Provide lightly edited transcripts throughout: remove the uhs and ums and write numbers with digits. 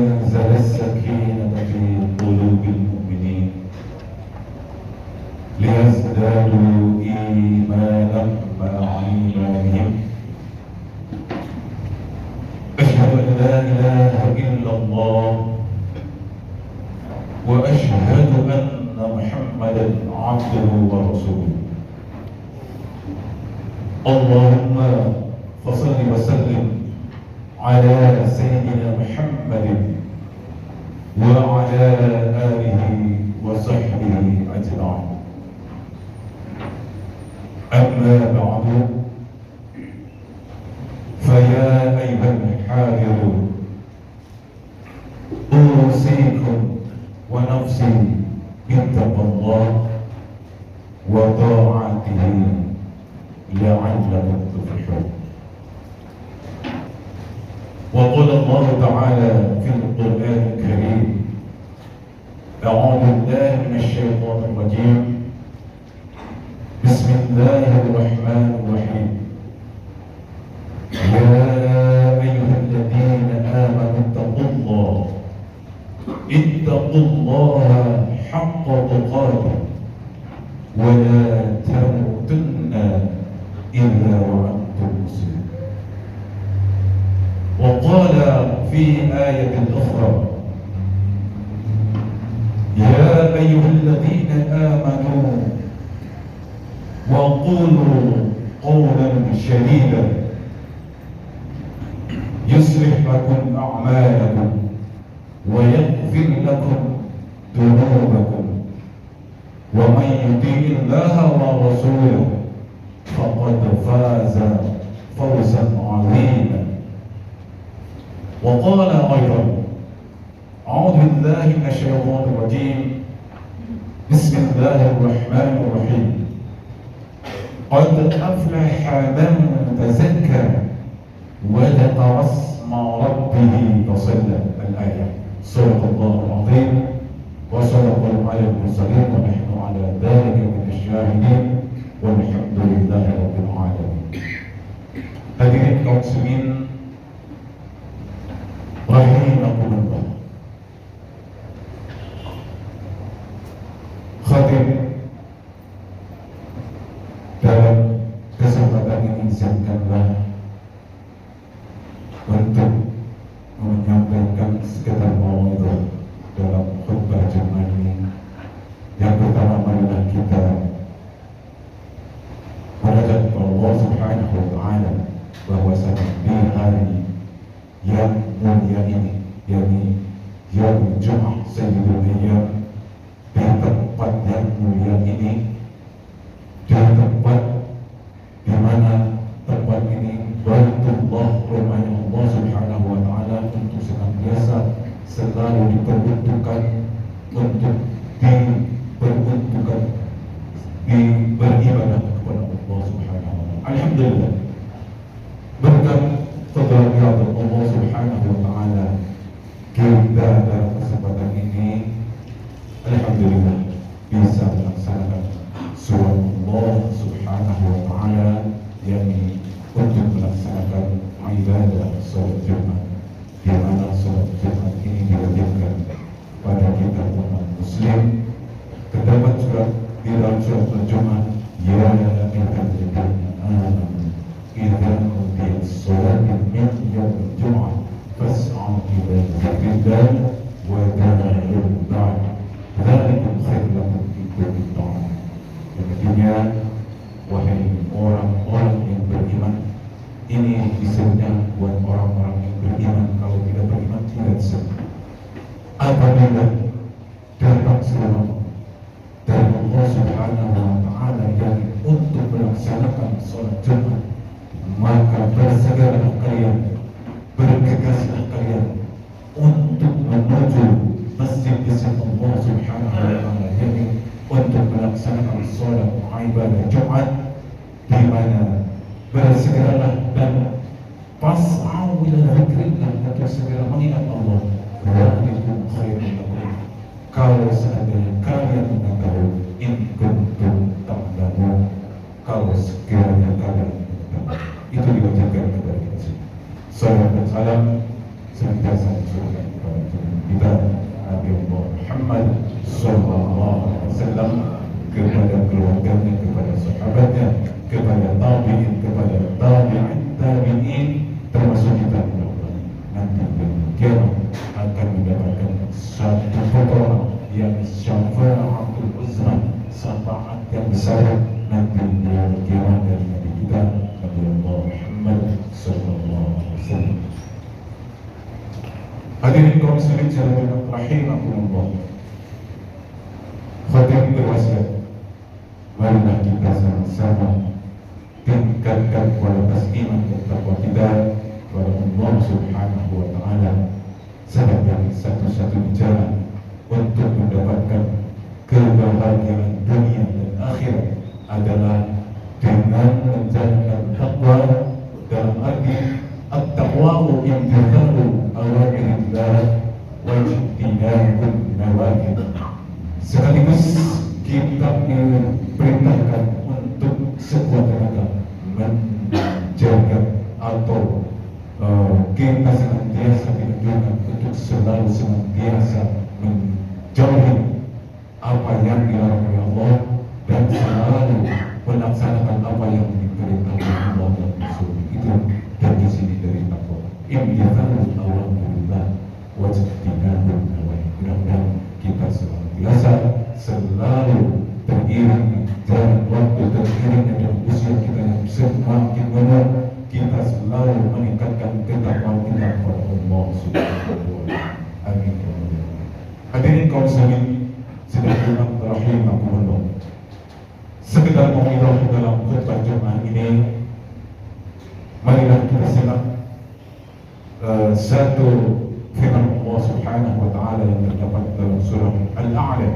وأنزل السكينة في قلوب المؤمنين ليزدادوا إيمانا مع إيمانهم. أشهد أن لا إله إلا الله وأشهد أن محمدا عبده ورسوله. اللهم فصل وسلم على سيدنا محمد وعلى آله وصحبه أجمعين. أما بعد، فيا أيها الحاضرون، أوصيكم ونفسي بتقوى الله وطاعته لعلكم تفلحون. وقال الله تعالى في القرآن الكريم: أعوذ بالله من الشيطان الرجيم، بسم الله الرحمن الرحيم. يا أيها الذين آمنوا اتقوا الله حق تقاته ولا تموتن إلا وأنتم مسلمون. وقال في آية أخرى: يا أيها الذين آمنوا وقولوا قولا سديدا يصلح لكم أعمالكم ويغفر لكم ذنوبكم ومن يطع الله ورسوله فقد فاز فوزا عظيما. وقال أيضا: أعوذ بالله من الشيطان الرجيم، بسم الله الرحمن الرحيم. قد أفلح من تزكى وذكر اسم ربه فصلى. الآية. صدق الله العظيم وصدق على المرسلين ونحن على ذلك من الشاهدين والحمد لله رب العالمين. Hadirin kaum muslimin rahimakumullah. Khatib dalam kesempatan ini izinkanlah untuk menyampaikan sekedar mau'izah dalam khutbah Jumat ini. Yang pertama, marilah kita menghadap Allah Subhanahu wa Ta'ala bahwasanya di hari yang mulia ini, yakni Yaumul Jumu'ah Sayyidul Ayyam, di tempat yang mulia ini, di tempat di mana tempat ini Baitullah, rumahnya Allah Subhanahu wa Ta'ala, untuk senantiasa selalu diperuntukkan untuk diperuntukkan beribadah kepada Allah Subhanahu wa Ta'ala. Alhamdulillah, berkat fadl Allah Subhanahu wa Ta'ala, kita dalam kesempatan ini alhamdulillah bisa melaksanakan surat Allah Subhanahu wa Ta'ala, yakni untuk melaksanakan ibadah salat Jumat, di mana salat Jumat ini diwajibkan pada kita umat muslim. Terdapat juga di dalam surat Jumat: ya ayyuhalladzina amanu idza qudiyat sholatu min yaumil jumu'ah fas'au ila dzikrillah wa dharul bai'a dzalikum khairun lakum in kuntum ta'lamun. Artinya, wahai orang-orang yang beriman, ini disebutnya buat orang-orang yang beriman. Kalau tidak beriman tidak disebut. Apabila datang seruan dari Allah Subhanahu wa Ta'ala yang untuk melaksanakan sholat Jumat, maka bersegeralah kalian, bergegaslah kalian untuk menuju masjid-masjid Allah Subhanahu wa Ta'ala, yakni untuk melaksanakan sholat ibadah Jumat, di mana bersegeralah dan fas'au ila dzikrillah, untuk segera mengingat Allah. Dzalikum khairun lakum, kalau seandainya kalian mengetahui, in kuntum ta'lamun, kalau sekiranya kalian mengetahui. Itu diwajibkan kepada kita semua. Salam dan salam senantiasa dicurahkan kepada kita. Muhammad sallallahu alaihi wasallam, kepada keluarganya, kepada sahabatnya, kepada tabi'in, kepada tabi'in, termasuk kita nanti kiamat akan mendapatkan satu pertolongan yang syafa'atul uzma, syafaat yang besar nanti di hari kiamat dari Nabi kita Nabi Muhammad sallallahu alaihi wasallam. Hadirin kaum muslimin sekalian rahimakumullah. Khatib berwasiat, marilah kita sama-sama tingkatkan kualitas iman dan takwa kita kepada Allah Subhanahu wa taala sebagai satu-satunya jalan untuk mendapatkan kebahagiaan dunia dan akhirat adalah dengan menjalankan takwa, dalam arti at-taqwa imtithalu awamirillah wa ijtinabun nawaqid. Sekaligus kita diperintahkan untuk sekuat tenaga menjaga atau kita senantiasa dianjurkan untuk selalu senantiasa menjauhi apa yang dilarang oleh Allah dan selalu melaksanakan apa yang diperintahkan Allah dan Rasul. Itu dari sini dari takwa. Imtithalul awamirillah wa ijtinabun nawaqid. Mudah-mudahan kita senantiasa selalu teriring jalan waktu, teriring dengan usia kita yang semakin menua, kita selalu meningkatkan ketakwaan kita kepada Allah Subhanahu wa taala. Amin. Hadirin kaum muslimin sedang rahimakumullah. Sekedar mengidah dalam khutbah Jumat ini, marilah kita simak satu firman Allah Subhanahu wa taala yang terdapat dalam surah Al-A'la.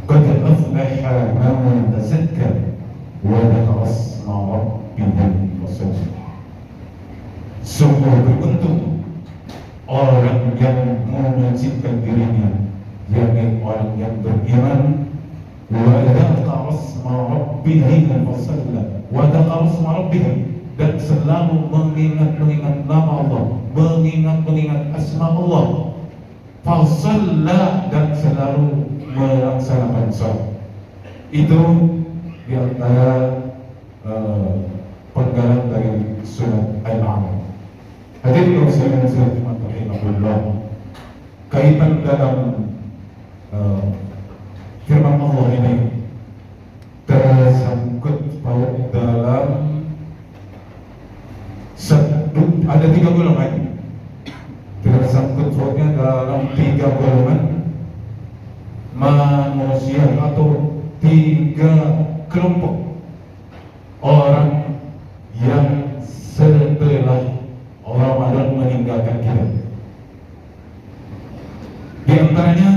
Qad aflaha man tazakka wa dzakara isma rabbih fasalla. Sungguh beruntung orang yang mensucikan dirinya, yakni orang yang beriman, wa dzakara isma rabbih fasalla, wa dzakara isma rabbih, dan selalu mengingat nama Allah, mengingat asma Allah, fasalla, dan selalu melaksanakan salat. Itu di antara penggalan dari surat Al-A'la. Hadirin kaum muslimin sekalian rahimahullah, kaitan dalam firman Allah ini tersangkut paut dalam ada 3 golongan, tersangkut pautnya dalam 3 golongan manusia atau 3 kelompok orang yang setelah Ramadan meninggalkan kita. Di antaranya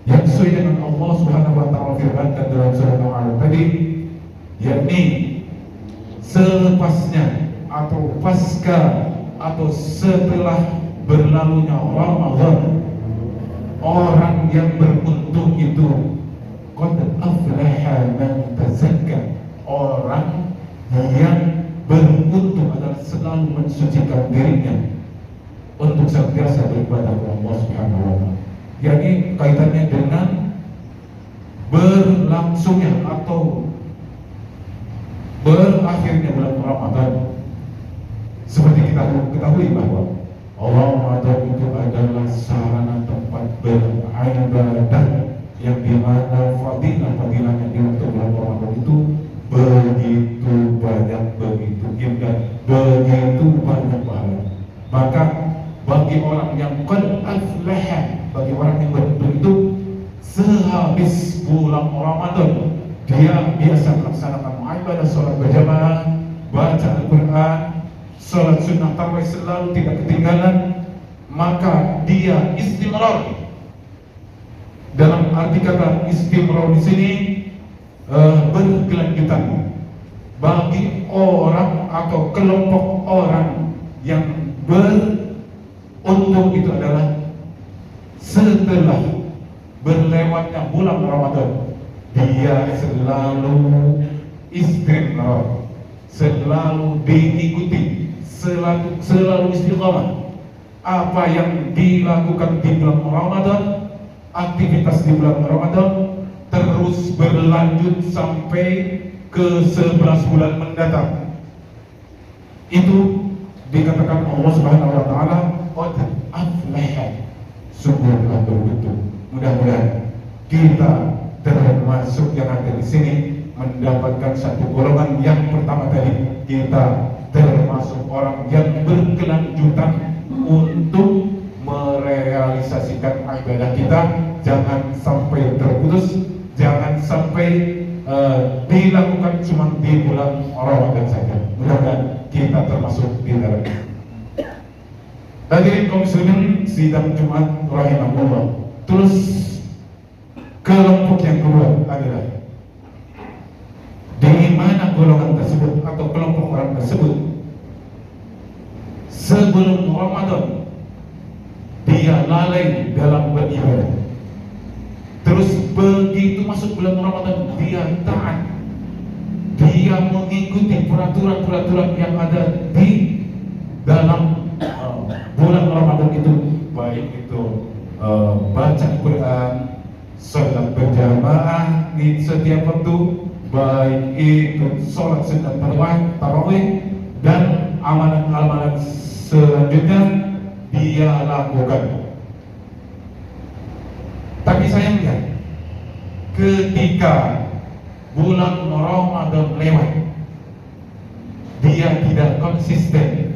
yang sesuai dengan Allah Subhanahu wa taala firmankan dalam surah Al-A'la tadi, yakni selepasnya atau pasca atau setelah berlalunya Ramadan, orang yang beruntung itu qad aflaha man tazakka, orang yang beruntung adalah selalu mensucikan dirinya untuk senantiasa beribadah kepada Allah Subhanahu wa taala. Yakni kaitannya dengan berlangsungnya atau berakhirnya bulan Ramadan. Seperti kita ketahui bahwa Ramadan itu adalah sarana tempat beribadah yang dimana fadilah-fadilahnya di waktu bulan Ramadan itu begitu banyak, begitu indah, begitu banyak pahala. Maka bagi orang yang qad aflaha, bagi orang yang beruntung itu, sehabis bulan Ramadan dia biasa melaksanakan ibadah sholat berjamaah, baca Al-Quran, sholat sunnah tarawih selalu tidak ketinggalan, maka dia istimrar. Dalam arti kata istimrar di sini berkelanjutan. Bagi orang atau kelompok orang yang beruntung itu adalah setelah berlewatnya bulan Ramadan, dia selalu istimrar, selalu diikuti, selalu istiqamah apa yang dilakukan di bulan Ramadan, aktivitas di bulan Ramadan terus berlanjut sampai ke 11 bulan mendatang. Itu dikatakan Allah Subhanahu wa taala qad aflaha, sungguh telah beruntung. Mudah-mudahan kita termasuk yang ada di sini mendapatkan satu golongan yang pertama tadi. Kita termasuk orang yang berkelanjutan untuk merealisasikan ibadah kita. Jangan sampai terputus, jangan sampai dilakukan cuma di bulan Ramadan saja. Mudah-mudahan kita termasuk di dalamnya. Hadirin kaum muslimin sidang Jumat rahimahullah. Terus kelompok yang kedua adalah di mana golongan tersebut atau kelompok orang tersebut sebelum Ramadan dia lalai dalam beribadah. Terus begitu masuk bulan Ramadan dia taat, dia mengikuti peraturan-peraturan yang ada di dalam bulan Ramadan itu, baik itu baca Quran, sholat berjamaah di setiap waktu, baik itu sholat sunat tarawih dan amalan-amalan selanjutnya dia lakukan. Tapi sayangnya ketika bulan Ramadan lewat, dia tidak konsisten,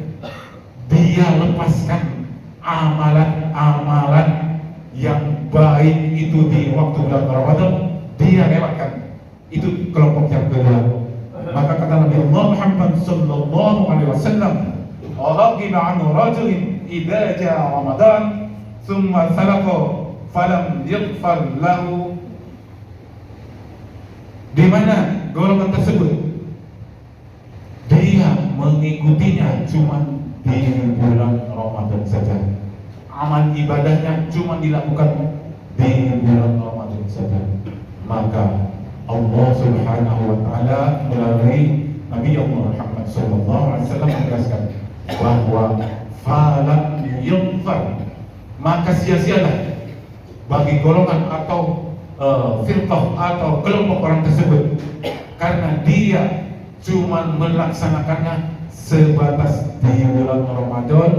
dia lepaskan amalan-amalan yang baik itu di waktu bulan Ramadan, dia lewatkan. Itu kelompok yang kedua. Maka kata Nabi Muhammad sallallahu alaihi wasallam, "Raghiba anhu rajulin idza jaa Ramadan thumma salaqa falam yaghfar lahu." Di mana golongan tersebut dia mengikutinya cuma di bulan Ramadan saja, amal ibadahnya cuma dilakukan di bulan Ramadan saja, maka Allah Subhanahu wa taala melalui Nabi Muhammad sallallahu alaihi wasallam menegaskan bahwa falam yunfar, maka sia-sialah bagi golongan atau firqah atau kelompok orang tersebut, karena dia cuma melaksanakannya sebatas di bulan Ramadan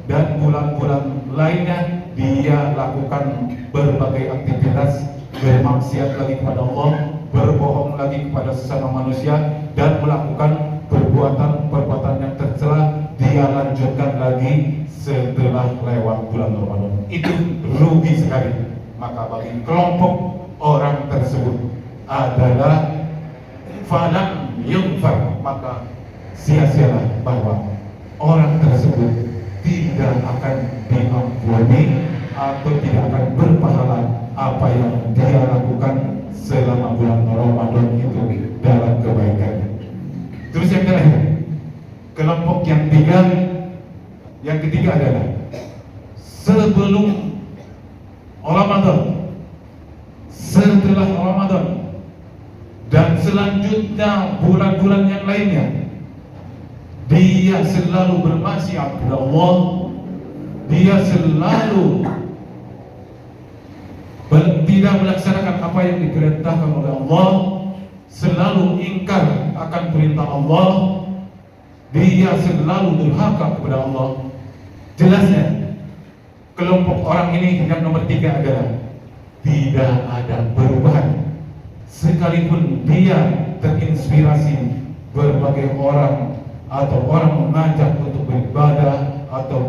dan bulan-bulan lainnya dia lakukan berbagai aktivitas, bermaksiat lagi kepada Allah, berbohong lagi kepada sesama manusia, dan melakukan perbuatan-perbuatan yang tercela dia lanjutkan lagi setelah lewat bulan Ramadan. Itu rugi sekali. Maka bagi kelompok orang tersebut adalah falam yunfar, maka sia-sialah bahwa orang tersebut tidak akan diampuni atau tidak akan berpahala apa yang dia lakukan selama bulan Ramadan itu dalam kebaikan. Terus yang terakhir, kelompok yang ketiga adalah sebelum Ramadan, setelah Ramadan, dan selanjutnya bulan-bulan yang lainnya dia selalu bermaksiat kepada Allah, dia selalu tidak melaksanakan apa yang diperintahkan oleh Allah, selalu ingkar akan perintah Allah, dia selalu durhaka kepada Allah. Jelasnya kelompok orang ini yang nomor 3 adalah tidak ada perubahan, sekalipun dia terinspirasi berbagai orang atau orang mengajak untuk beribadah atau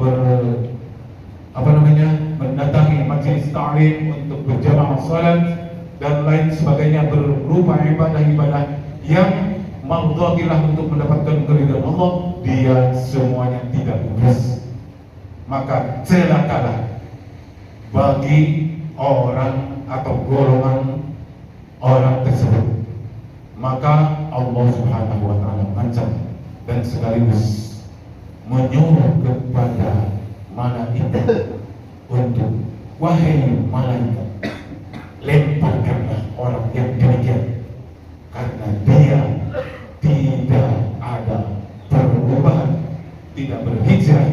mendatangi majelis ta'lim untuk berjamaah salat dan lain sebagainya, berupa ibadah-ibadah yang mardhiyah untuk mendapatkan keridhaan Allah, dia semuanya tidak lulus. Maka celakalah bagi orang atau golongan orang tersebut. Maka Allah Subhanahu wa taala mengancam dan sekaligus menyuruh kepada malaikat untuk, wahai malaikat, lemparkanlah orang yang demikian, karena dia tidak ada perubahan, tidak berhijrah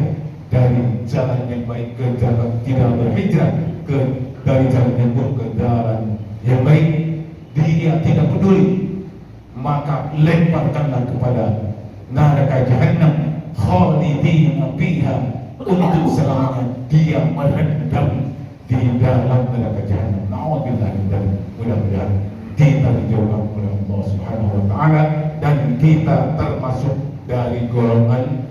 dari jalan yang yang baik, ke jalan tidak berhijrah dari jalan yang buruk ke jalan yang baik, dia tidak peduli, maka lemparkanlah kepada neraka jahannam khalidina fiha, untuk selamanya dia merendam di dalam neraka jahannam. Na'udzubillah min dzalik. Mudah-mudahan kita dijauhkan oleh Allah Subhanahu wa taala dan kita termasuk dari golongan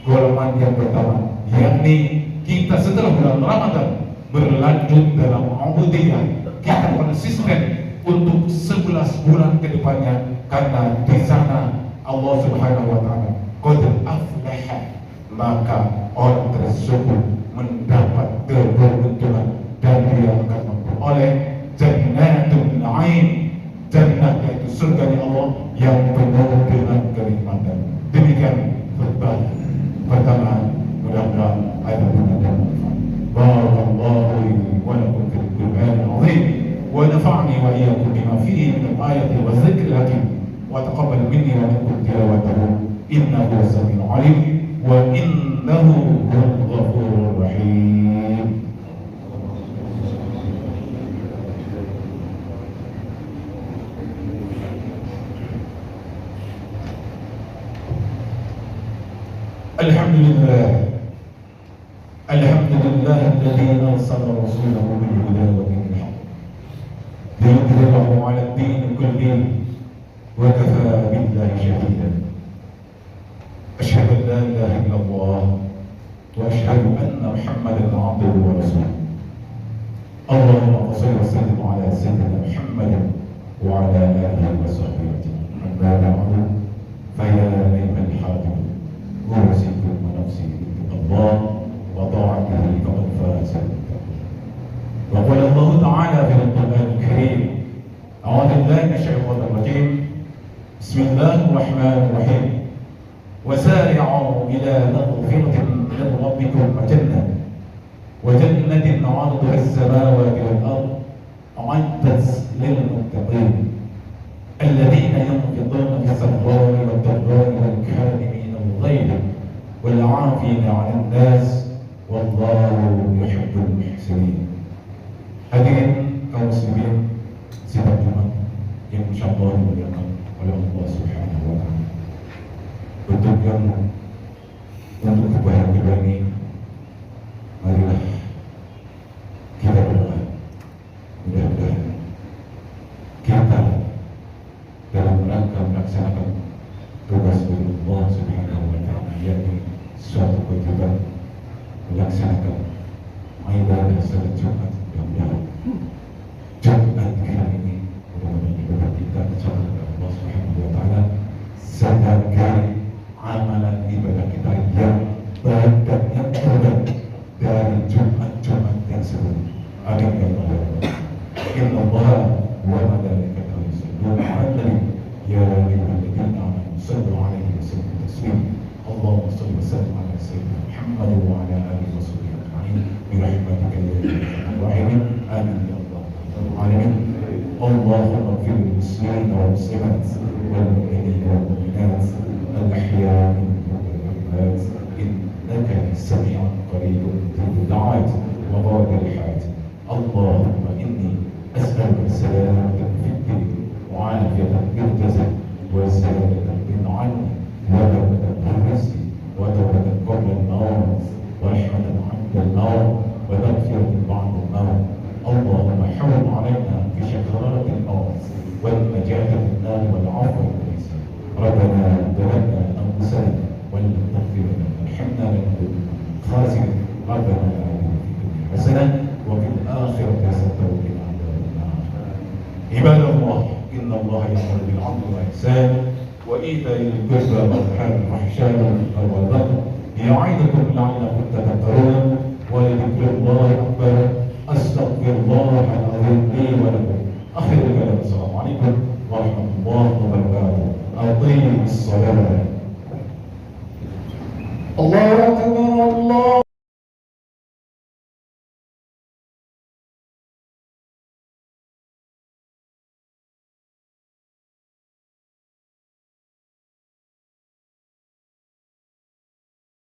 golongan yang pertama, yakni kita setelah bulan Ramadan berlanjut dalam ubudiyah, kita konsisten untuk 11 bulan ke depannya, karena di sana Allah Subhanahu wa taala qad aflaha, maka orang tersebut mendapat keberuntungan dan dia akan memperoleh jannatul na'im, jannah yaitu surganya Allah yang penuh dengan kenikmatan. Demikian khutbah pertama, mudah-mudahan ayat dan manfaat. Barakallahu li wa lakum fil Qur'anil azim wa nafa'ani wa iyyakum bima fihi min al-ayati wa dhikril hakim wa taqabbal minni wa minkum tilawatahu innahu samii'un 'alim wa innahu huwal ghafurur rahim. Alhamdulillah alladzi arsala rasulahu bil huda wa dinil haqq liyudhhirahu 'ala ad-din kullihi wa kafaa billahi shahidan. Asyhadu an la ilaha illallah wa asyhadu anna Muhammadan 'abduhu wa rasuluh. Allahumma shalli wa sallim 'ala sayyidina Muhammadin wa 'ala alihi wa sahbihi. Amma ba'du, fa ya ayyuhal hadithun أوصيكم ونفسي بتقوى الله وطاعته فقد فاز المتقون. وقال الله تعالى في القرآن الكريم: أعوذ بالله من الشيطان الرجيم، بسم الله الرحمن الرحيم، وسارعوا إلى مغفرة من ربكم وجنة عرضها السماوات والأرض أعدت للمتقين الذين ينفقون في السراء والضراء والكاظمين الغيظ والعافين عن الناس wallahu yuhibbul muhsinin. Hadirin kaum muslimin sidang Jumat yang insyaallah dimuliakan oleh Allah Subhanahu wa taala. Untuk kebahagiaan kita ini, marilah kita berdoa. Mudah-mudahan kita dalam rangka melaksanakan tugas dari Allah Subhanahu wa taala, yakni suatu kewajiban melaksanakan ibadah salat Jumat, mudah-mudahan Jumat kali ini mudah-mudahan ibadah kita dicatat oleh Allah Subhanahu wa taala sebagai amalan ibadah kita yang baik dan yang terbaik dari Jumat-Jumat yang sebelumnya. Amin ya rabbal alamin. Inna Allaha wa malaikatahu yusholluna 'alan nabi ya ayyuhalladzina amanu shallu 'alaihi wa sallimu taslima. Allahumma shalli wa sallim 'ala sayyidina Muhammad wa 'ala alihi wa sahbihi ajma'in bi rahmatika ya arhamar rahimin. Amin ya rabbal alamin. Allahumma ighfir lil muslimina wal muslimat wal mu'minina wal mu'minat al-ahya'i minhum wal amwat innaka sami'un qaribun mujibud da'awat wa qadil hajat. Allahumma inni as'aluka salamatan fid din wa 'afiyatan fil jasad wa salamatan min 'anni wa tawbatan min rizqi wa tawbatan qabla al-maut wa rahmatan 'inda al-maut wa maghfiratan ba'da al-maut. اللهم حرم علينا بشكرات الموت والنجاة من النار والعفو والإحسان. ربنا ظلمنا أنفسنا وإن لم تغفر لنا وترحمنا لنكونن من الخاسرين. ربنا آتنا في الدنيا حسنة وفي الآخرة حسنة وقنا عذاب النار. عباد الله إن الله يأمر بالعدل والإحسان وإيتاء ذي القربى واليتامى والفحشاء والمنكر والبغي يعظكم لعلكم